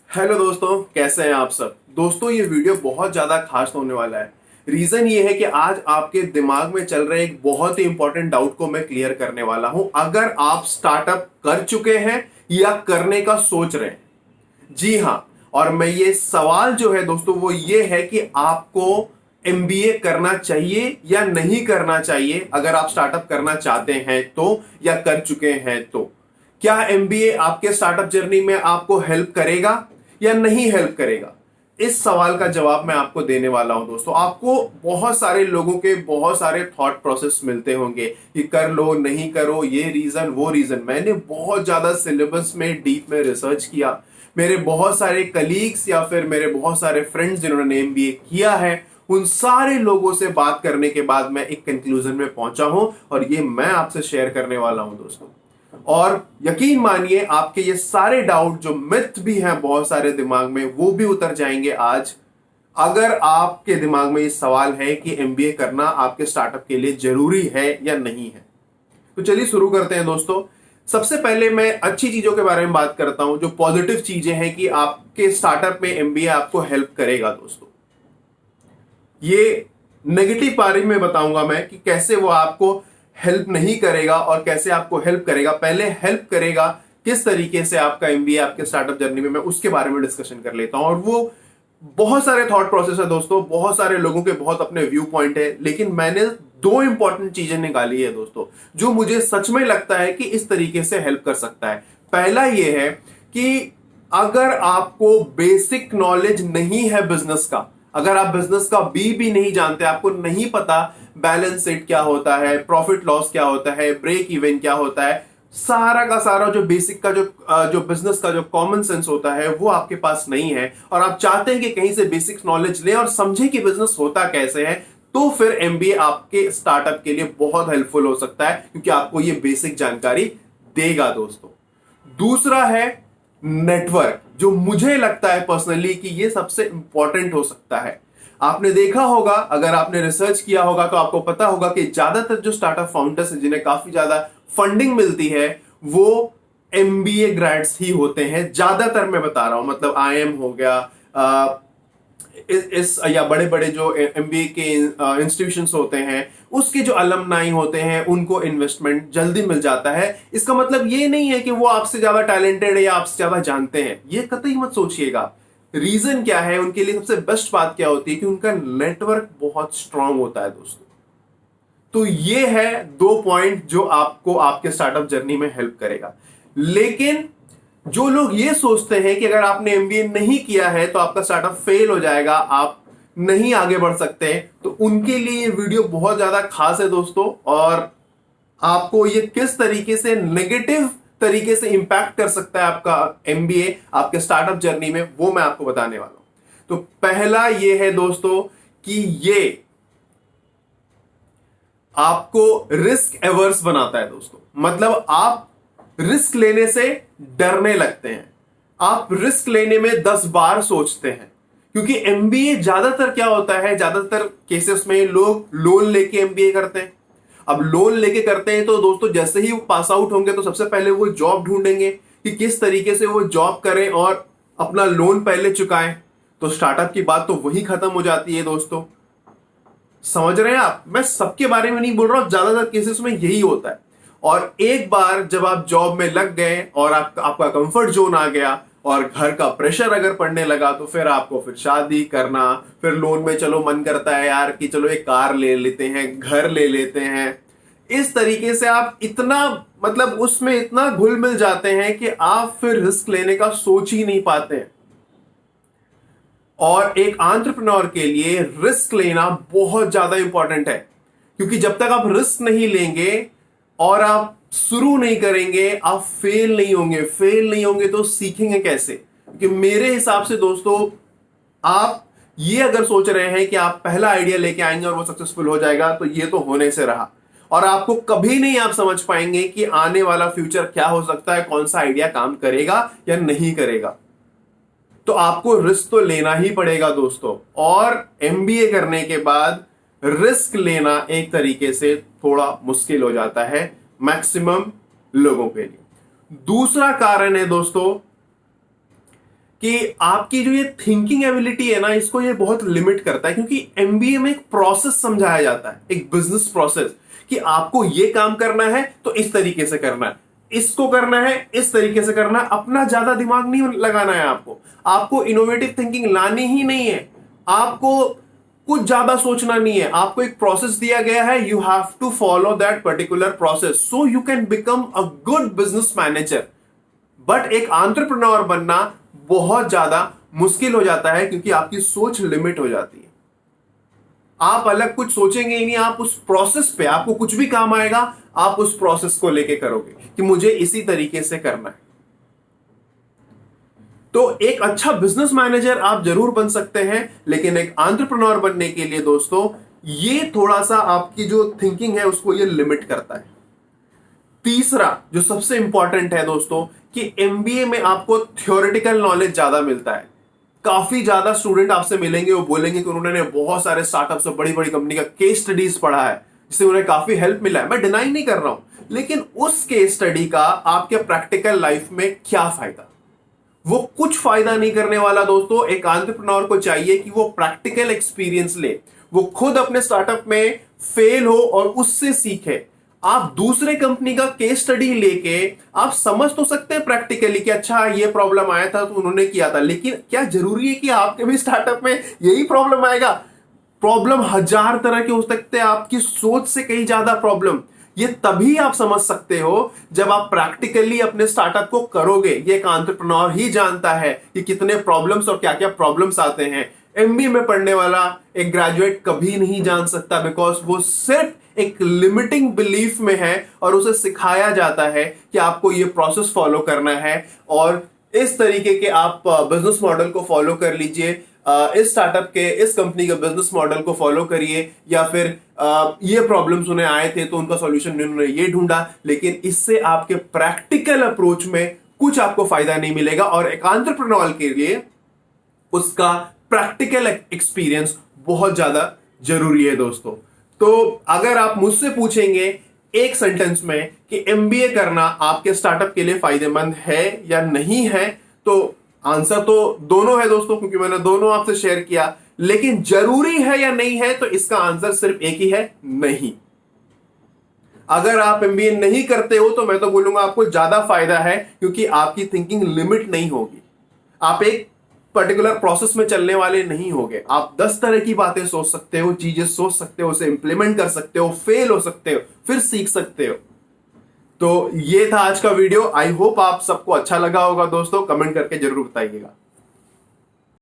Hello दोस्तों, कैसे हैं आप सब। दोस्तों, ये वीडियो बहुत ज्यादा खास होने वाला है। रीजन ये है कि आज आपके दिमाग में चल रहे एक बहुत ही इंपॉर्टेंट डाउट को मैं क्लियर करने वाला हूं। अगर आप स्टार्टअप कर चुके हैं या करने का सोच रहे हैं, जी हां। और मैं ये सवाल जो है दोस्तों वो ये है कि आपको एमबीए करना चाहिए या नहीं करना चाहिए, अगर आप स्टार्टअप करना चाहते हैं तो, या कर चुके हैं तो। क्या एमबीए आपके स्टार्टअप जर्नी में आपको हेल्प करेगा या नहीं हेल्प करेगा? इस सवाल का जवाब मैं आपको देने वाला हूं दोस्तों। आपको बहुत सारे लोगों के बहुत सारे थॉट प्रोसेस मिलते होंगे कि कर लो नहीं करो, ये रीजन वो रीजन। मैंने बहुत ज्यादा सिलेबस में डीप में रिसर्च किया। मेरे बहुत सारे कलीग्स या फिर मेरे बहुत सारे फ्रेंड्स जिन्होंने एमबीए किया है, उन सारे लोगों से बात करने के बाद मैं एक कंक्लूजन में पहुंचा हूं और ये मैं आपसे शेयर करने वाला हूं दोस्तों। और यकीन मानिए, आपके ये सारे डाउट जो मिथ भी हैं बहुत सारे दिमाग में, वो भी उतर जाएंगे आज, अगर आपके दिमाग में ये सवाल है कि एमबीए करना आपके स्टार्टअप के लिए जरूरी है या नहीं है। तो चलिए शुरू करते हैं दोस्तों। सबसे पहले मैं अच्छी चीजों के बारे में बात करता हूं, जो पॉजिटिव चीजें हैं कि आपके स्टार्टअप में एमबीए आपको हेल्प करेगा दोस्तों। ये नेगेटिव बारे में बताऊंगा मैं कि कैसे वो आपको हेल्प नहीं करेगा और कैसे आपको हेल्प करेगा। पहले हेल्प करेगा किस तरीके से आपका एमबीए आपके स्टार्टअप जर्नी में, मैं उसके बारे में डिस्कशन कर लेता हूं। और वो बहुत सारे थॉट प्रोसेस है दोस्तों, बहुत सारे लोगों के बहुत अपने व्यू पॉइंट है, लेकिन मैंने दो इंपॉर्टेंट चीजें निकाली है दोस्तों, जो मुझे सच में लगता है कि इस तरीके से हेल्प कर सकता है। पहला ये है कि अगर आपको बेसिक नॉलेज नहीं है बिजनेस का, अगर आप बिजनेस का बी नहीं जानते, आपको नहीं पता बैलेंस शीट क्या होता है, प्रॉफिट लॉस क्या होता है, ब्रेक इवन क्या होता है, सारा का सारा जो बेसिक का जो बिजनेस का जो कॉमन सेंस होता है वो आपके पास नहीं है, और आप चाहते हैं कि कहीं से बेसिक नॉलेज लें और समझें कि बिजनेस होता कैसे है, तो फिर एमबीए आपके स्टार्टअप के लिए बहुत हेल्पफुल हो सकता है, क्योंकि आपको ये बेसिक जानकारी देगा दोस्तों। दूसरा है नेटवर्क, जो मुझे लगता है पर्सनली कि ये सबसे इंपॉर्टेंट हो सकता है। आपने देखा होगा, अगर आपने रिसर्च किया होगा तो आपको पता होगा कि ज्यादातर जो स्टार्टअप फाउंडर्स हैं जिन्हें काफी ज्यादा फंडिंग मिलती है, वो एमबीए ग्रेड्स ही होते हैं। ज्यादातर मैं बता रहा हूं, मतलब आईएम हो गया, इस या बड़े बड़े जो एमबीए के इंस्टीट्यूशंस होते हैं, उसके जो अलमनाई होते हैं, उनको इन्वेस्टमेंट जल्दी मिल जाता है। इसका मतलब ये नहीं है कि वो आपसे ज्यादा टैलेंटेड है या आपसे ज्यादा जानते हैं, ये कतई मत सोचिएगा। रीजन क्या है उनके लिए, सबसे बेस्ट बात क्या होती है कि उनका नेटवर्क बहुत स्ट्रांग होता है दोस्तों। तो ये है दो पॉइंट जो आपको आपके स्टार्टअप जर्नी में हेल्प करेगा। लेकिन जो लोग ये सोचते हैं कि अगर आपने एमबीए नहीं किया है तो आपका स्टार्टअप फेल हो जाएगा, आप नहीं आगे बढ़ सकते, तो उनके लिए ये वीडियो बहुत ज्यादा खास है दोस्तों। और आपको ये किस तरीके से नेगेटिव तरीके से इंपैक्ट कर सकता है आपका एमबीए आपके स्टार्टअप जर्नी में, वो मैं आपको बताने वाला हूं। तो पहला ये है दोस्तों कि ये आपको रिस्क एवर्स बनाता है दोस्तों। मतलब आप रिस्क लेने से डरने लगते हैं, आप रिस्क लेने में 10 बार सोचते हैं, क्योंकि एमबीए ज्यादातर क्या होता है, ज्यादातर केसेस में लोग लोन लेके एमबीए करते हैं। अब लोन लेके करते हैं तो दोस्तों जैसे ही वो पास आउट होंगे तो सबसे पहले वो जॉब ढूंढेंगे कि किस तरीके से वो जॉब करें और अपना लोन पहले चुकाएं। तो स्टार्टअप की बात तो वही खत्म हो जाती है दोस्तों। समझ रहे हैं आप, मैं सबके बारे में नहीं बोल रहा हूं, ज्यादातर केसेस में यही होता है। और एक बार जब आप जॉब में लग गए और आपका कंफर्ट जोन आ गया और घर का प्रेशर अगर पड़ने लगा, तो फिर आपको फिर शादी करना, फिर लोन में चलो मन करता है यार कि चलो एक कार ले लेते हैं, घर ले लेते हैं। इस तरीके से आप इतना, मतलब उसमें इतना घुल मिल जाते हैं कि आप फिर रिस्क लेने का सोच ही नहीं पाते हैं। और एक एंटरप्रेन्योर के लिए रिस्क लेना बहुत ज्यादा इंपॉर्टेंट है, क्योंकि जब तक आप रिस्क नहीं लेंगे और आप शुरू नहीं करेंगे, आप फेल नहीं होंगे। फेल नहीं होंगे तो सीखेंगे कैसे? क्योंकि मेरे हिसाब से दोस्तों, आप ये अगर सोच रहे हैं कि आप पहला आइडिया लेके आएंगे और वो सक्सेसफुल हो जाएगा, तो ये तो होने से रहा। और आपको कभी नहीं आप समझ पाएंगे कि आने वाला फ्यूचर क्या हो सकता है, कौन सा आइडिया काम करेगा या नहीं करेगा। तो आपको रिस्क तो लेना ही पड़ेगा दोस्तों। और एमबीए करने के बाद रिस्क लेना एक तरीके से थोड़ा मुश्किल हो जाता है मैक्सिमम लोगों के लिए। दूसरा कारण है दोस्तों कि आपकी जो ये थिंकिंग एबिलिटी है ना, इसको ये बहुत लिमिट करता है, क्योंकि एमबीए में एक प्रोसेस समझाया जाता है, एक बिजनेस प्रोसेस, कि आपको ये काम करना है तो इस तरीके से करना है, इसको करना है इस तरीके से करना है। अपना ज्यादा दिमाग नहीं लगाना है आपको इनोवेटिव थिंकिंग लानी ही नहीं है, आपको कुछ ज्यादा सोचना नहीं है। आपको एक प्रोसेस दिया गया है, you have to follow that particular process so you can become a good business manager. But एक एंटरप्रेन्योर बनना बहुत ज्यादा मुश्किल हो जाता है, क्योंकि आपकी सोच लिमिट हो जाती है। आप अलग कुछ सोचेंगे ही नहीं, आप उस प्रोसेस पे, आपको कुछ भी काम आएगा आप उस प्रोसेस को लेके करोगे कि मुझे इसी तरीके से करना है। तो एक अच्छा बिजनेस मैनेजर आप जरूर बन सकते हैं, लेकिन एक एंटरप्रेन्योर बनने के लिए दोस्तों ये थोड़ा सा आपकी जो थिंकिंग है उसको ये लिमिट करता है। तीसरा जो सबसे इंपॉर्टेंट है दोस्तों, कि एमबीए में आपको थ्योरेटिकल नॉलेज ज्यादा मिलता है। काफी ज्यादा स्टूडेंट आपसे मिलेंगे, वो बोलेंगे कि उन्होंने बहुत सारे स्टार्टअप्स और बड़ी बड़ी कंपनी का केस स्टडीज पढ़ा है, जिससे उन्हें काफी हेल्प मिला है। मैं डिनाई नहीं कर रहा हूं, लेकिन उस केस स्टडी का आपके प्रैक्टिकल लाइफ में क्या फायदा? वो कुछ फायदा नहीं करने वाला दोस्तों। एक एंटरप्रेन्योर को चाहिए कि वो प्रैक्टिकल एक्सपीरियंस ले, वो खुद अपने स्टार्टअप में फेल हो और उससे सीखे। आप दूसरे कंपनी का केस स्टडी लेके आप समझ तो सकते हैं प्रैक्टिकली कि अच्छा ये प्रॉब्लम आया था तो उन्होंने किया था, लेकिन क्या जरूरी है कि आपके भी स्टार्टअप में यही प्रॉब्लम आएगा? प्रॉब्लम हजार तरह के हो सकते हैं, आपकी सोच से कहीं ज्यादा प्रॉब्लम। ये तभी आप समझ सकते हो जब आप प्रैक्टिकली अपने स्टार्टअप को करोगे। ये एक एंटरप्रेन्योर ही जानता है कि कितने प्रॉब्लम्स और क्या क्या प्रॉब्लम्स आते हैं। एमबीए में पढ़ने वाला एक ग्रेजुएट कभी नहीं जान सकता, बिकॉज वो सिर्फ एक लिमिटिंग बिलीफ में है और उसे सिखाया जाता है कि आपको ये प्रोसेस फॉलो करना है और इस तरीके के आप बिजनेस मॉडल को फॉलो कर लीजिए, इस स्टार्टअप के, इस कंपनी के बिजनेस मॉडल को फॉलो करिए, या फिर ये प्रॉब्लम्स उन्हें आए थे तो उनका सॉल्यूशन उन्होंने ये ढूंढा। लेकिन इससे आपके प्रैक्टिकल अप्रोच में कुछ आपको फायदा नहीं मिलेगा, और एक एंटरप्रेन्योर के लिए उसका प्रैक्टिकल एक्सपीरियंस बहुत ज्यादा जरूरी है दोस्तों। तो अगर आप मुझसे पूछेंगे एक सेंटेंस में कि एमबीए करना आपके स्टार्टअप के लिए फायदेमंद है या नहीं है, तो आंसर तो दोनों है दोस्तों, क्योंकि मैंने दोनों आपसे शेयर किया। लेकिन जरूरी है या नहीं है, तो इसका आंसर सिर्फ एक ही है, नहीं। अगर आप एमबीए नहीं करते हो तो मैं तो बोलूंगा आपको ज्यादा फायदा है, क्योंकि आपकी थिंकिंग लिमिट नहीं होगी। आप एक पर्टिकुलर प्रोसेस में चलने वाले नहीं होगे। आप 10 तरह की बातें सोच सकते हो, चीजें सोच सकते हो, उसे इंप्लीमेंट कर सकते हो, फेल हो सकते हो, फिर सीख सकते हो। तो ये था आज का वीडियो। आई होप आप सबको अच्छा लगा होगा दोस्तों। कमेंट करके जरूर बताइएगा।